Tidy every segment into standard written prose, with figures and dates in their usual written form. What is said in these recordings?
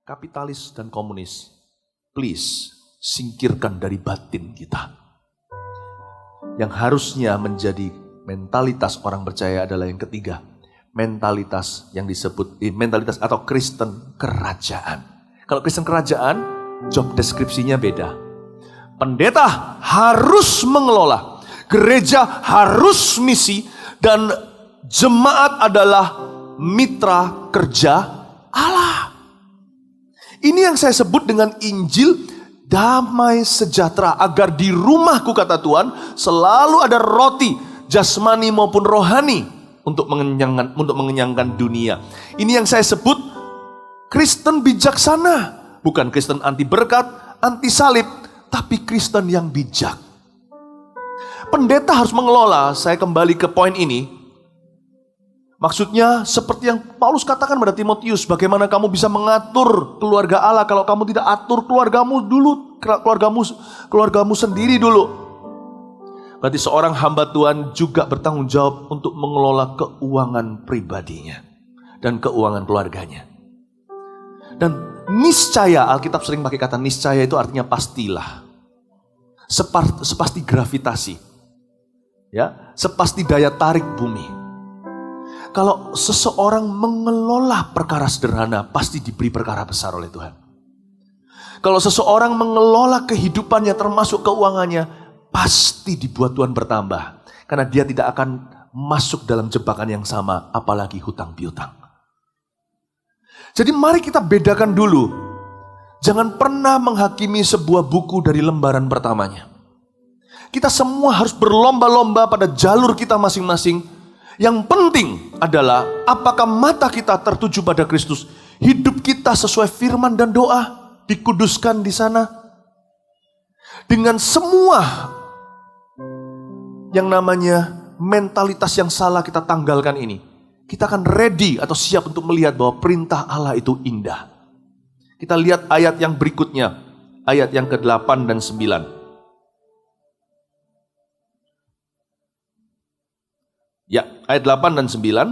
kapitalis dan komunis, please singkirkan dari batin kita. Yang harusnya menjadi mentalitas orang percaya adalah yang ketiga, mentalitas yang disebut mentalitas atau Kristen kerajaan. Kalau Kristen kerajaan, job deskripsinya beda. Pendeta harus mengelola, gereja harus misi, dan jemaat adalah mitra kerja Allah. Ini yang saya sebut dengan Injil damai sejahtera, agar di rumahku, kata Tuhan, selalu ada roti jasmani maupun rohani untuk mengenyangkan dunia. Ini yang saya sebut Kristen bijaksana, bukan Kristen anti berkat, anti salib, tapi Kristen yang bijak. Pendeta harus mengelola. Saya kembali ke poin ini. Maksudnya seperti yang Paulus katakan pada Timotius, bagaimana kamu bisa mengatur keluarga Allah kalau kamu tidak atur keluargamu dulu, keluargamu sendiri dulu. Berarti seorang hamba Tuhan juga bertanggung jawab untuk mengelola keuangan pribadinya dan keuangan keluarganya. Dan niscaya, Alkitab sering pakai kata niscaya, itu artinya pastilah. Sepasti gravitasi. Ya, sepasti daya tarik bumi. Kalau seseorang mengelola perkara sederhana, pasti diberi perkara besar oleh Tuhan. Kalau seseorang mengelola kehidupannya termasuk keuangannya, pasti dibuat Tuhan bertambah. Karena dia tidak akan masuk dalam jebakan yang sama, apalagi hutang piutang. Jadi mari kita bedakan dulu. Jangan pernah menghakimi sebuah buku dari lembaran pertamanya. Kita semua harus berlomba-lomba pada jalur kita masing-masing. Yang penting adalah apakah mata kita tertuju pada Kristus, hidup kita sesuai firman dan doa, dikuduskan di sana. Dengan semua yang namanya mentalitas yang salah kita tanggalkan ini, kita akan ready atau siap untuk melihat bahwa perintah Allah itu indah. Kita lihat ayat yang berikutnya, ayat yang ke-8 dan 9. Ya, ayat 8 dan 9.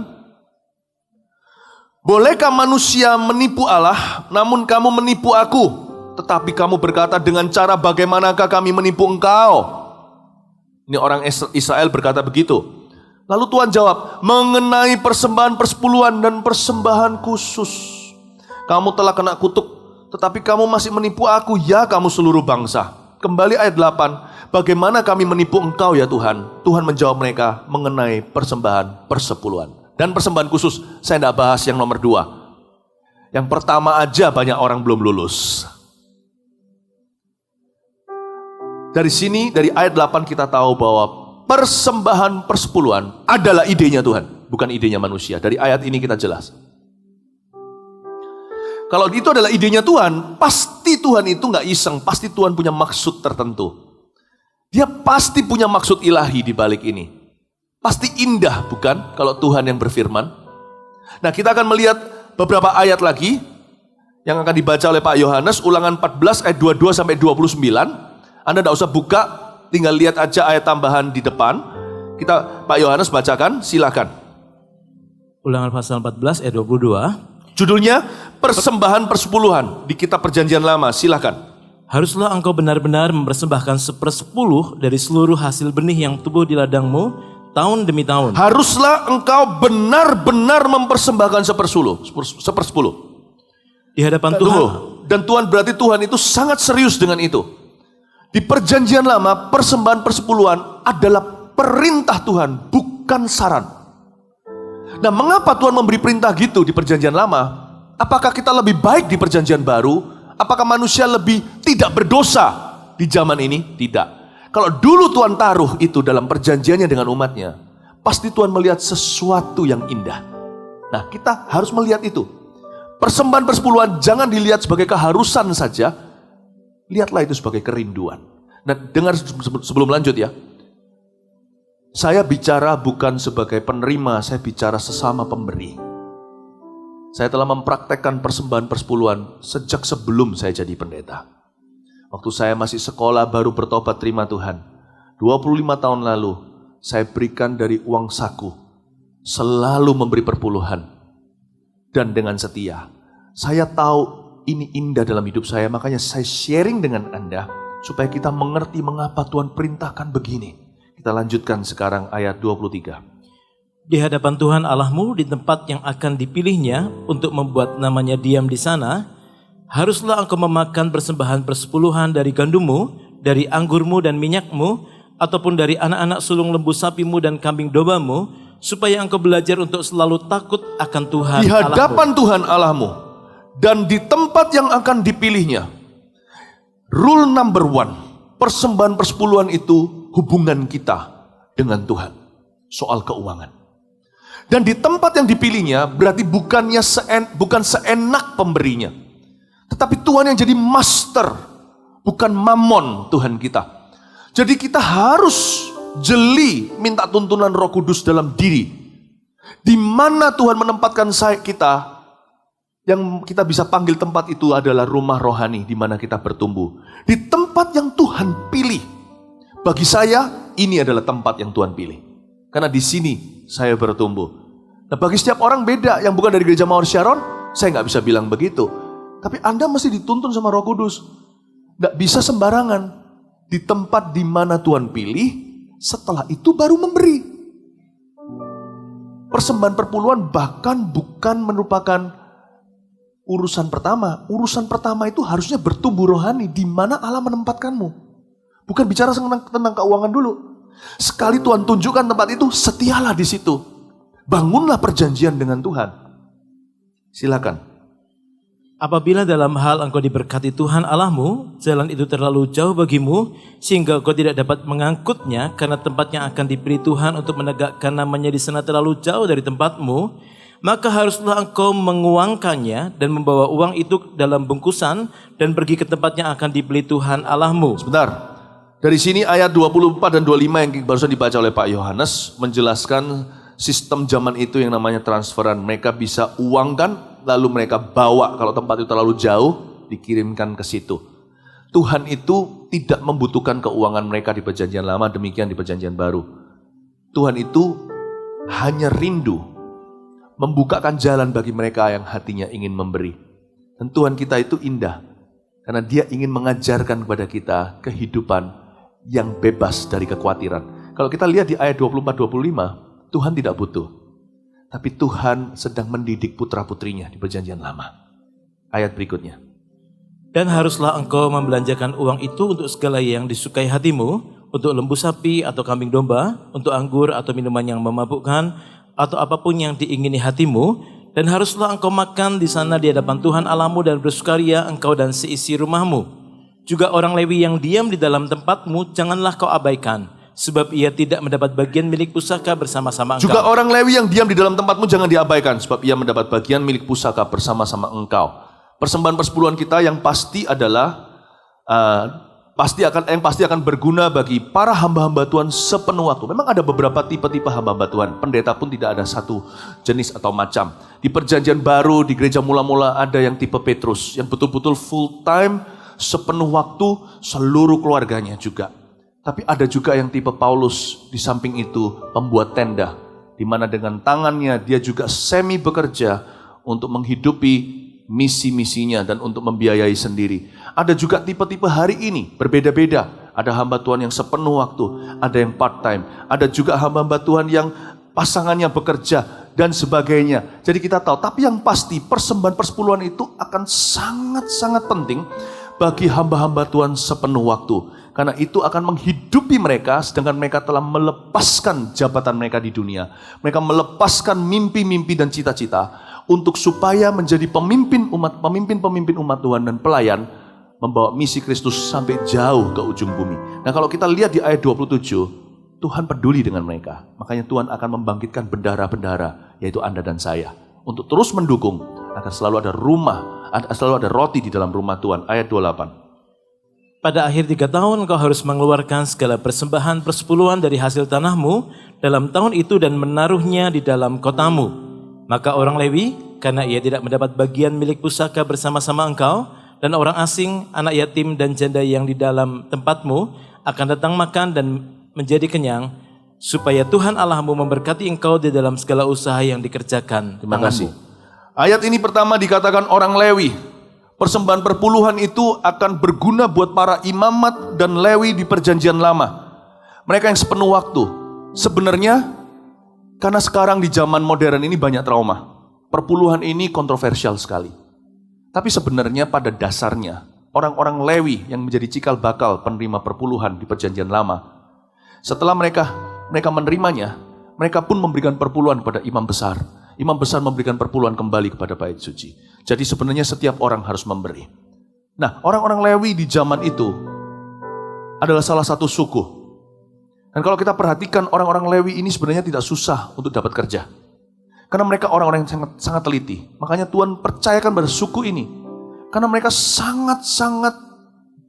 Bolehkah manusia menipu Allah, namun kamu menipu aku? Tetapi kamu berkata, dengan cara bagaimanakah kami menipu engkau? Ini orang Israel berkata begitu. Lalu Tuhan jawab, mengenai persembahan persepuluhan dan persembahan khusus. Kamu telah kena kutuk, tetapi kamu masih menipu aku, ya kamu seluruh bangsa. Kembali ayat 8. Bagaimana kami menipu engkau ya Tuhan? Tuhan menjawab mereka mengenai persembahan persepuluhan. Dan persembahan khusus, saya tidak bahas yang nomor 2. Yang pertama aja banyak orang belum lulus. Dari sini, dari ayat 8 kita tahu bahwa persembahan persepuluhan adalah idenya Tuhan, bukan idenya manusia. Dari ayat ini kita jelas. Kalau itu adalah idenya Tuhan, pasti Tuhan itu nggak iseng, pasti Tuhan punya maksud tertentu. Dia pasti punya maksud ilahi di balik ini. Pasti indah, bukan? Kalau Tuhan yang berfirman. Nah, kita akan melihat beberapa ayat lagi yang akan dibaca oleh Pak Yohanes, Ulangan 14 ayat 22 sampai 29. Anda tidak usah buka, tinggal lihat aja ayat tambahan di depan. Pak Yohanes bacakan, silakan. Ulangan pasal 14 ayat 22. Judulnya persembahan persepuluhan di kitab Perjanjian Lama, silakan. Haruslah engkau benar-benar mempersembahkan 1/10 dari seluruh hasil benih yang tumbuh di ladangmu tahun demi tahun. Haruslah engkau benar-benar mempersembahkan 1/10. Di hadapan Tuhan. Dan Tuhan berarti Tuhan itu sangat serius dengan itu. Di Perjanjian Lama, persembahan persepuluhan adalah perintah Tuhan, bukan saran. Nah, mengapa Tuhan memberi perintah gitu di Perjanjian Lama? Apakah kita lebih baik di Perjanjian Baru? Apakah manusia lebih tidak berdosa di zaman ini? Tidak. Kalau dulu Tuhan taruh itu dalam perjanjiannya dengan umatnya, pasti Tuhan melihat sesuatu yang indah. Nah, kita harus melihat itu. Persembahan persepuluhan jangan dilihat sebagai keharusan saja, lihatlah itu sebagai kerinduan. Nah, dengar sebelum lanjut ya. Saya bicara bukan sebagai penerima, saya bicara sesama pemberi. Saya telah mempraktekkan persembahan persepuluhan sejak sebelum saya jadi pendeta. Waktu saya masih sekolah baru bertobat terima Tuhan. 25 tahun lalu saya berikan dari uang saku. Selalu memberi perpuluhan. Dan dengan setia. Saya tahu ini indah dalam hidup saya, makanya saya sharing dengan Anda supaya kita mengerti mengapa Tuhan perintahkan begini. Kita lanjutkan sekarang ayat 23. Di hadapan Tuhan Allahmu di tempat yang akan dipilihnya untuk membuat namanya diam di sana, haruslah engkau memakan persembahan persepuluhan dari gandummu, dari anggurmu dan minyakmu, ataupun dari anak-anak sulung lembu sapimu dan kambing dombamu, supaya engkau belajar untuk selalu takut akan Tuhan Di hadapan Allahmu. Tuhan Allahmu dan di tempat yang akan dipilihnya. Rule number 1, persembahan persepuluhan itu hubungan kita dengan Tuhan. Soal keuangan. Dan di tempat yang dipilihnya berarti bukan seenak pemberinya. Tetapi Tuhan yang jadi master, bukan mamon Tuhan kita. Jadi kita harus jeli minta tuntunan Roh Kudus dalam diri. Di mana Tuhan menempatkan kita, yang kita bisa panggil tempat itu adalah rumah rohani di mana kita bertumbuh. Di tempat yang Tuhan pilih. Bagi saya, ini adalah tempat yang Tuhan pilih. Karena di sini saya bertumbuh. Nah, bagi setiap orang beda, yang bukan dari gereja Mawar Sharon, saya nggak bisa bilang begitu. Tapi Anda mesti dituntun sama Roh Kudus. Nggak bisa sembarangan. Di tempat di mana Tuhan pilih, setelah itu baru memberi. Persembahan perpuluhan bahkan bukan merupakan urusan pertama. Urusan pertama itu harusnya bertumbuh rohani. Di mana Allah menempatkanmu. Bukan bicara tentang keuangan dulu. Sekali Tuhan tunjukkan tempat itu, setialah di situ. Bangunlah perjanjian dengan Tuhan. Silakan. Apabila dalam hal engkau diberkati Tuhan Allahmu, jalan itu terlalu jauh bagimu, sehingga engkau tidak dapat mengangkutnya, karena tempat yang akan dipilih Tuhan untuk menegakkan namanya di sana terlalu jauh dari tempatmu, maka haruslah engkau menguangkannya dan membawa uang itu dalam bungkusan dan pergi ke tempat yang akan dipilih Tuhan Allahmu. Sebentar. Dari sini ayat 24 dan 25 yang barusan dibaca oleh Pak Yohanes menjelaskan sistem zaman itu yang namanya transferan. Mereka bisa uangkan, lalu mereka bawa, kalau tempat itu terlalu jauh, dikirimkan ke situ. Tuhan itu tidak membutuhkan keuangan mereka di perjanjian lama, demikian di perjanjian baru. Tuhan itu hanya rindu membukakan jalan bagi mereka yang hatinya ingin memberi. Dan Tuhan kita itu indah, karena Dia ingin mengajarkan kepada kita kehidupan yang bebas dari kekhawatiran. Kalau kita lihat di ayat 24-25, Tuhan tidak butuh. Tapi Tuhan sedang mendidik putra-putrinya di perjanjian lama. Ayat berikutnya. Dan haruslah engkau membelanjakan uang itu untuk segala yang disukai hatimu, untuk lembu sapi atau kambing domba, untuk anggur atau minuman yang memabukkan, atau apapun yang diingini hatimu, dan haruslah engkau makan di sana di hadapan Tuhan Allahmu dan bersukaria engkau dan seisi rumahmu. Juga orang Lewi yang diam di dalam tempatmu, janganlah kau abaikan, sebab ia tidak mendapat bagian milik pusaka bersama-sama engkau. Juga orang Lewi yang diam di dalam tempatmu jangan diabaikan, sebab ia mendapat bagian milik pusaka bersama-sama engkau. Persembahan persepuluhan kita yang pasti adalah pasti akan berguna bagi para hamba-hamba Tuhan sepenuh waktu. Memang ada beberapa tipe-tipe hamba-hamba Tuhan. Pendeta pun tidak ada satu jenis atau macam. Di perjanjian baru, di gereja mula-mula ada yang tipe Petrus, yang betul-betul full time, sepenuh waktu, seluruh keluarganya juga. Tapi ada juga yang tipe Paulus, di samping itu pembuat tenda, di mana dengan tangannya dia juga semi bekerja untuk menghidupi misi-misinya dan untuk membiayai sendiri. Ada juga tipe-tipe hari ini, berbeda-beda. Ada hamba Tuhan yang sepenuh waktu, ada yang part-time. Ada juga hamba-hamba Tuhan yang pasangannya bekerja dan sebagainya. Jadi kita tahu, tapi yang pasti persembahan persepuluhan itu akan sangat-sangat penting bagi hamba-hamba Tuhan sepenuh waktu. Karena itu akan menghidupi mereka, sedangkan mereka telah melepaskan jabatan mereka di dunia. Mereka melepaskan mimpi-mimpi dan cita-cita untuk supaya menjadi pemimpin umat Tuhan dan pelayan, membawa misi Kristus sampai jauh ke ujung bumi. Nah, kalau kita lihat di ayat 27, Tuhan peduli dengan mereka. Makanya Tuhan akan membangkitkan bendahara-bendahara, yaitu Anda dan saya, untuk terus mendukung agar selalu ada selalu ada roti di dalam rumah Tuhan. Ayat 28. Pada akhir 3 tahun engkau harus mengeluarkan segala persembahan persepuluhan dari hasil tanahmu dalam tahun itu dan menaruhnya di dalam kotamu. Maka orang Lewi, karena ia tidak mendapat bagian milik pusaka bersama-sama engkau, dan orang asing, anak yatim dan janda yang di dalam tempatmu akan datang makan dan menjadi kenyang, supaya Tuhan Allahmu memberkati engkau di dalam segala usaha yang dikerjakan. Terima kasih. Ayat ini pertama dikatakan orang Lewi. Persembahan perpuluhan itu akan berguna buat para imamat dan Lewi di perjanjian lama. Mereka yang sepenuh waktu. Sebenarnya, karena sekarang di zaman modern ini banyak trauma. Perpuluhan ini kontroversial sekali. Tapi sebenarnya pada dasarnya, orang-orang Lewi yang menjadi cikal bakal penerima perpuluhan di perjanjian lama, setelah mereka menerimanya, mereka pun memberikan perpuluhan kepada imam besar. Imam besar memberikan perpuluhan kembali kepada bait suci. Jadi sebenarnya setiap orang harus memberi. Nah, orang-orang Lewi di zaman itu adalah salah satu suku. Dan kalau kita perhatikan orang-orang Lewi ini sebenarnya tidak susah untuk dapat kerja. Karena mereka orang-orang yang sangat teliti. Makanya Tuhan percayakan pada suku ini. Karena mereka sangat-sangat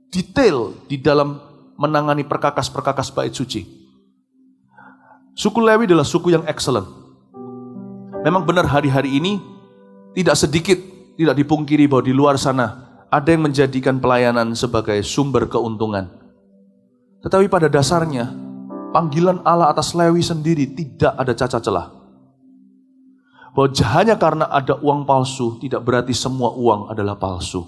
detail di dalam menangani perkakas-perkakas bait suci. Suku Lewi adalah suku yang excellent. Memang benar hari-hari ini tidak sedikit, tidak dipungkiri bahwa di luar sana ada yang menjadikan pelayanan sebagai sumber keuntungan. Tetapi pada dasarnya panggilan Allah atas Lewi sendiri tidak ada cacat celah. Bahwa hanya karena ada uang palsu tidak berarti semua uang adalah palsu.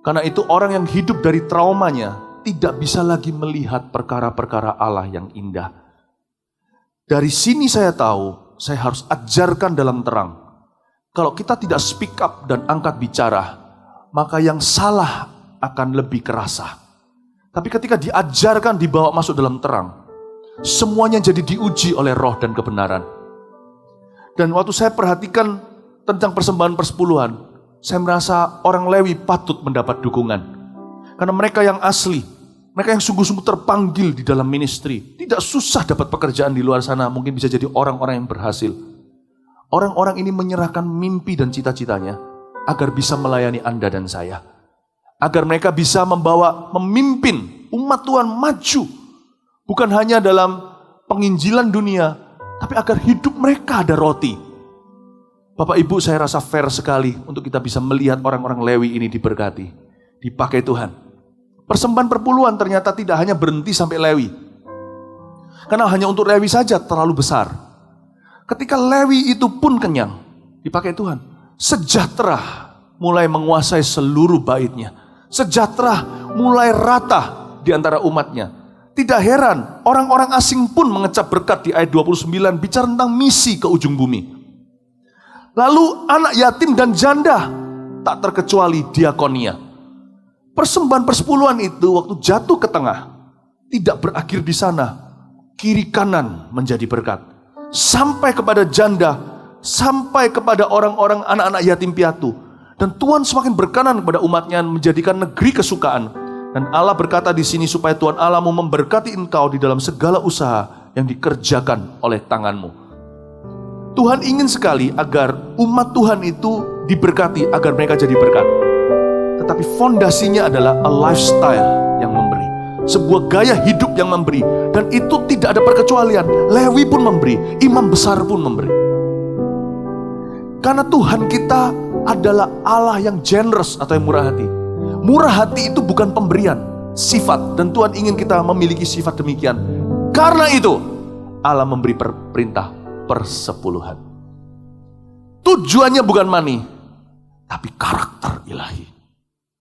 Karena itu orang yang hidup dari traumanya tidak bisa lagi melihat perkara-perkara Allah yang indah. Dari sini saya tahu, saya harus ajarkan dalam terang. Kalau kita tidak speak up dan angkat bicara, maka yang salah akan lebih kerasa. Tapi ketika diajarkan, dibawa masuk dalam terang, semuanya jadi diuji oleh roh dan kebenaran. Dan waktu saya perhatikan tentang persembahan persepuluhan, saya merasa orang Lewi patut mendapat dukungan. Karena mereka yang asli, mereka yang sungguh-sungguh terpanggil di dalam ministry. Tidak susah dapat pekerjaan di luar sana. Mungkin bisa jadi orang-orang yang berhasil. Orang-orang ini menyerahkan mimpi dan cita-citanya agar bisa melayani Anda dan saya. Agar mereka bisa memimpin umat Tuhan maju. Bukan hanya dalam penginjilan dunia, tapi agar hidup mereka ada roti. Bapak Ibu, saya rasa fair sekali untuk kita bisa melihat orang-orang Lewi ini diberkati. Dipakai Tuhan. Persembahan perpuluhan ternyata tidak hanya berhenti sampai Lewi. Karena hanya untuk Lewi saja terlalu besar. Ketika Lewi itu pun kenyang, dipakai Tuhan. Sejahtera mulai menguasai seluruh baitnya. Sejahtera mulai rata di antara umatnya. Tidak heran orang-orang asing pun mengecap berkat di ayat 29 bicara tentang misi ke ujung bumi. Lalu anak yatim dan janda tak terkecuali diakonia. Persembahan persepuluhan itu waktu jatuh ke tengah, tidak berakhir di sana. Kiri kanan menjadi berkat. Sampai kepada janda, sampai kepada orang-orang anak-anak yatim piatu. Dan Tuhan semakin berkenan kepada umatnya menjadikan negeri kesukaan. Dan Allah berkata di sini supaya Tuhan Allahmu memberkati engkau di dalam segala usaha yang dikerjakan oleh tanganmu. Tuhan ingin sekali agar umat Tuhan itu diberkati, agar mereka jadi berkat. Tetapi fondasinya adalah a lifestyle yang memberi. Sebuah gaya hidup yang memberi. Dan itu tidak ada perkecualian. Lewi pun memberi, imam besar pun memberi. Karena Tuhan kita adalah Allah yang generous atau yang murah hati. Murah hati itu bukan pemberian, sifat. Dan Tuhan ingin kita memiliki sifat demikian. Karena itu Allah memberi perintah persepuluhan. Tujuannya bukan money, tapi karakter ilahi.